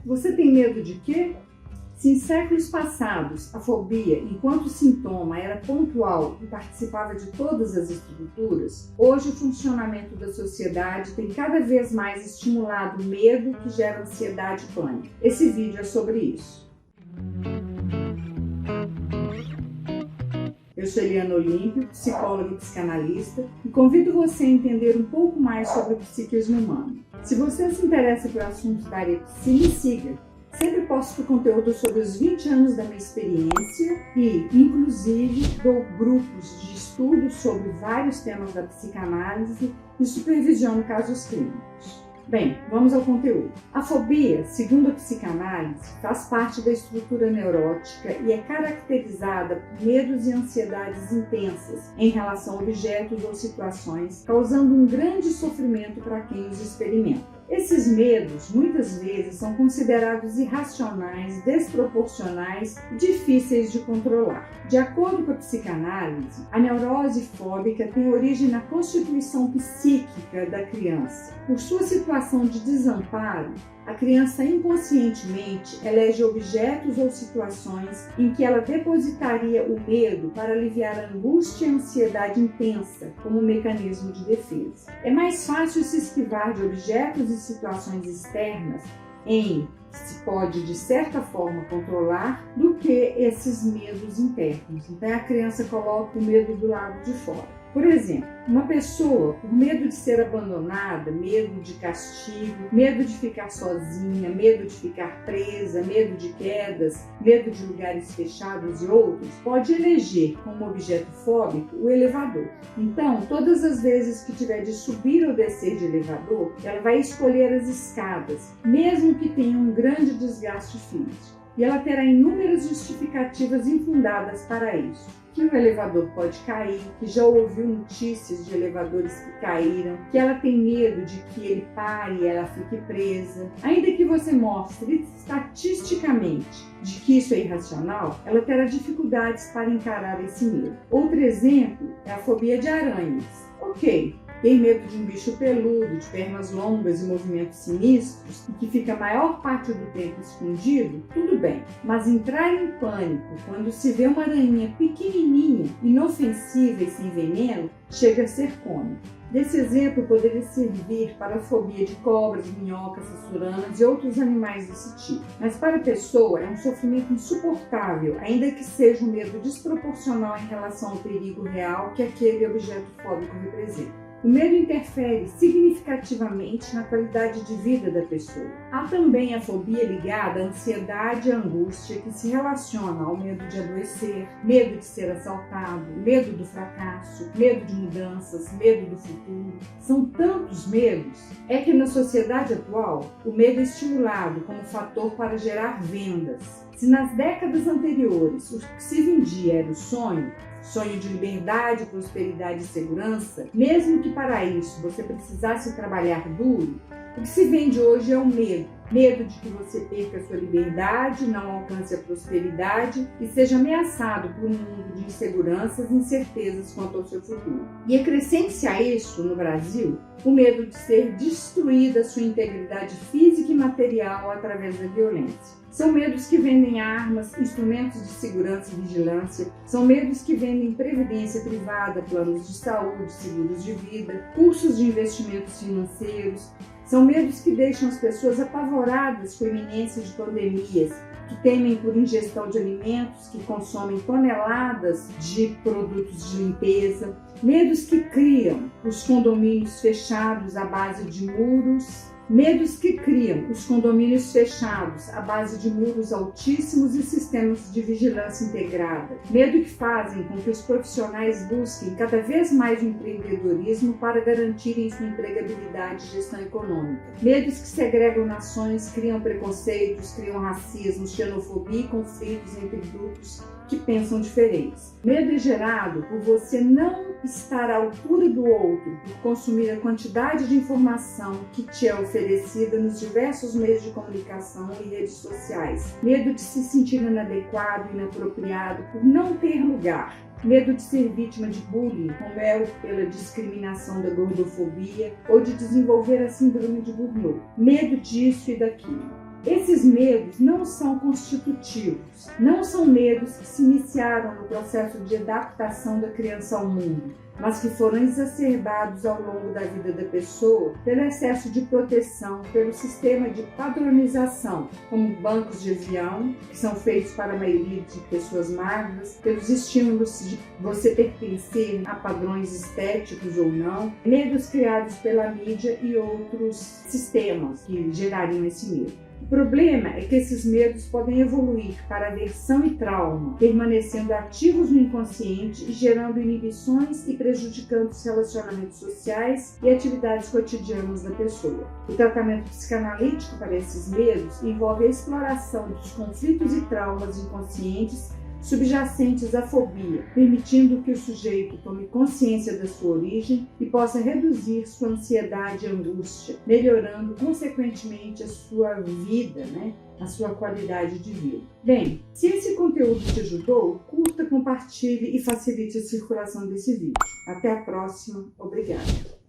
Você tem medo de quê? Se em séculos passados a fobia, enquanto sintoma, era pontual e participava de todas as estruturas, hoje o funcionamento da sociedade tem cada vez mais estimulado o medo que gera ansiedade e pânico. Esse vídeo é sobre isso. Eu sou Eliana Olímpio, psicóloga e psicanalista, e convido você a entender um pouco mais sobre o psiquismo humano. Se você se interessa por assuntos da área psi, me siga. Sempre posto conteúdo sobre os 20 anos da minha experiência e, inclusive, dou grupos de estudo sobre vários temas da psicanálise e supervisiono casos clínicos. Bem, vamos ao conteúdo. A fobia, segundo a psicanálise, faz parte da estrutura neurótica e é caracterizada por medos e ansiedades intensas em relação a objetos ou situações, causando um grande sofrimento para quem os experimenta. Esses medos, muitas vezes, são considerados irracionais, desproporcionais e difíceis de controlar. De acordo com a psicanálise, a neurose fóbica tem origem na constituição psíquica da criança. Por sua situação de desamparo, a criança inconscientemente elege objetos ou situações em que ela depositaria o medo para aliviar a angústia e a ansiedade intensa como mecanismo de defesa. É mais fácil se esquivar de objetos e situações externas em que se pode, de certa forma, controlar do que esses medos internos. Então a criança coloca o medo do lado de fora. Por exemplo, uma pessoa, por medo de ser abandonada, medo de castigo, medo de ficar sozinha, medo de ficar presa, medo de quedas, medo de lugares fechados e outros, pode eleger como objeto fóbico o elevador. Então, todas as vezes que tiver de subir ou descer de elevador, ela vai escolher as escadas, mesmo que tenha um grande desgaste físico. E ela terá inúmeras justificativas infundadas para isso. Que o elevador pode cair, que já ouviu notícias de elevadores que caíram, que ela tem medo de que ele pare e ela fique presa. Ainda que você mostre estatisticamente de que isso é irracional, ela terá dificuldades para encarar esse medo. Outro exemplo é a fobia de aranhas. Ok, tem medo de um bicho peludo, de pernas longas e movimentos sinistros, e que fica a maior parte do tempo escondido, tudo bem. Mas entrar em pânico quando se vê uma aranha pequenininha, inofensiva e sem veneno, chega a ser cômico. Desse exemplo poderia servir para a fobia de cobras, minhocas, sassuranas e outros animais desse tipo. Mas para a pessoa é um sofrimento insuportável, ainda que seja um medo desproporcional em relação ao perigo real que aquele objeto fóbico representa. O medo interfere significativamente na qualidade de vida da pessoa. Há também a fobia ligada à ansiedade e à angústia que se relaciona ao medo de adoecer, medo de ser assaltado, medo do fracasso, medo de mudanças, medo do futuro. São tantos medos, é que na sociedade atual o medo é estimulado como fator para gerar vendas. Se nas décadas anteriores o que se vendia era o sonho de liberdade, prosperidade e segurança, mesmo que para isso você precisasse trabalhar duro, o que se vende hoje é o medo. Medo de que você perca a sua liberdade, não alcance a prosperidade e seja ameaçado por um mundo de inseguranças e incertezas quanto ao seu futuro. E acrescente-se a isso, no Brasil, o medo de ser destruída a sua integridade física e material através da violência. São medos que vendem armas, instrumentos de segurança e vigilância, são medos que vendem previdência privada, planos de saúde, seguros de vida, cursos de investimentos financeiros. São medos que deixam as pessoas apavoradas com a iminência de pandemias, que temem por ingestão de alimentos, que consomem toneladas de produtos de limpeza. Medos que criam os condomínios fechados à base de muros. Medos que criam os condomínios fechados à base de muros altíssimos e sistemas de vigilância integrada. Medo que fazem com que os profissionais busquem cada vez mais o empreendedorismo para garantirem sua empregabilidade e gestão econômica. Medos que segregam nações, criam preconceitos, criam racismo, xenofobia e conflitos entre grupos que pensam diferentes. Medo é gerado por você não estar à altura do outro, por consumir a quantidade de informação que te é oferecida nos diversos meios de comunicação e redes sociais. Medo de se sentir inadequado e inapropriado por não ter lugar. Medo de ser vítima de bullying, como é pela discriminação da gordofobia ou de desenvolver a síndrome de Burnout. Medo disso e daquilo. Esses medos não são constitutivos, não são medos que se iniciaram no processo de adaptação da criança ao mundo, mas que foram exacerbados ao longo da vida da pessoa pelo excesso de proteção, pelo sistema de padronização, como bancos de avião, que são feitos para a maioria de pessoas magras, pelos estímulos de você pertencer a padrões estéticos ou não, medos criados pela mídia e outros sistemas que gerariam esse medo. O problema é que esses medos podem evoluir para aversão e trauma, permanecendo ativos no inconsciente e gerando inibições e prejudicando os relacionamentos sociais e atividades cotidianas da pessoa. O tratamento psicanalítico para esses medos envolve a exploração dos conflitos e traumas inconscientes subjacentes à fobia, permitindo que o sujeito tome consciência da sua origem e possa reduzir sua ansiedade e angústia, melhorando consequentemente a sua vida, a sua qualidade de vida. Bem, se esse conteúdo te ajudou, curta, compartilhe e facilite a circulação desse vídeo. Até a próxima. Obrigada.